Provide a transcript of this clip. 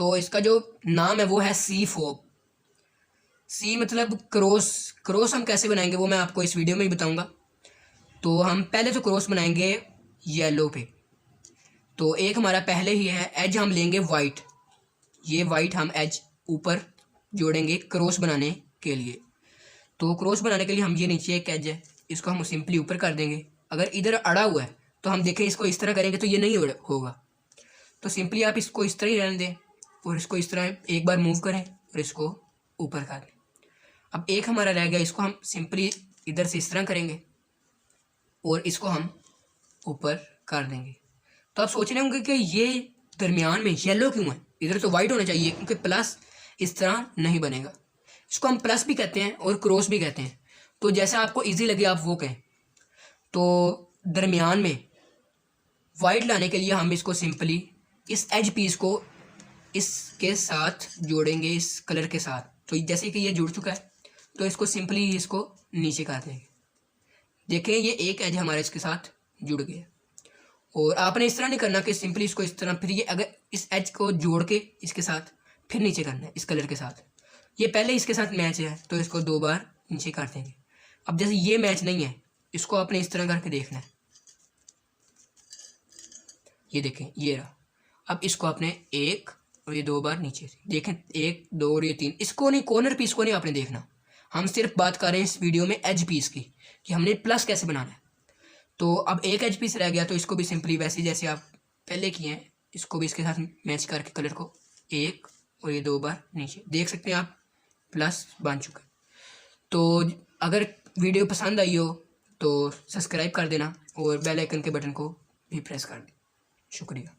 तो इसका जो नाम है वो है सी फोब। सी मतलब क्रॉस। क्रॉस हम कैसे बनाएंगे वो मैं आपको इस वीडियो में ही बताऊंगा। तो हम पहले तो क्रॉस बनाएंगे येलो पे। तो एक हमारा पहले ही है, एज हम लेंगे वाइट। ये वाइट हम एज ऊपर जोड़ेंगे क्रॉस बनाने के लिए। तो क्रॉस बनाने के लिए हम ये नीचे एक एज है, इसको हम सिंपली ऊपर कर देंगे। अगर इधर अड़ा हुआ है तो हम देखें इसको इस तरह करेंगे तो ये नहीं होगा। तो सिंपली आप इसको इस तरह ही रहने दें और इसको इस तरह एक बार मूव करें और इसको ऊपर कर दें। अब एक हमारा रह गया, इसको हम सिंपली इधर से इस तरह करेंगे और इसको हम ऊपर कर देंगे। तो आप सोच रहे होंगे कि ये दरमियान में येलो क्यों है, इधर तो वाइट होना चाहिए, क्योंकि प्लस इस तरह नहीं बनेगा। इसको हम प्लस भी कहते हैं और क्रॉस भी कहते हैं। तो जैसा आपको इजी लगे आप वो कहें। तो दरमियान में वाइट लाने के लिए हम इसको सिंपली इस एज पीस को इसके साथ जोड़ेंगे, इस कलर के साथ। तो जैसे कि ये जुड़ चुका है तो इसको सिंपली इसको नीचे कर देंगे। देखें ये एक एज हमारे इसके साथ जुड़ गया। और आपने इस तरह नहीं करना कि सिंपली इसको इस तरह, फिर ये अगर इस एज को जोड़ के इसके साथ फिर नीचे करना है इस कलर के साथ। ये पहले इसके साथ मैच है तो इसको 2 बार नीचे कर देंगे। अब जैसे ये मैच नहीं है, इसको आपने इस तरह करके देखना है। ये देखें ये रहा। अब इसको आपने 1 और ये 2 बार नीचे से देखें, 1 2 और ये 3। इसको नहीं, कॉर्नर पीस को नहीं आपने देखना। हम सिर्फ बात कर रहे हैं इस वीडियो में एज पीस की, कि हमने प्लस कैसे बनाना है। तो अब एक एज पीस रह गया, तो इसको भी सिंपली वैसे जैसे आप पहले किए हैं, इसको भी इसके साथ मैच करके कलर को 1 और ये 2 बार नीचे, देख सकते हैं आप प्लस बन चुका है। तो अगर वीडियो पसंद आई हो तो सब्सक्राइब कर देना और बेल आइकन के बटन को भी प्रेस कर दें। शुक्रिया।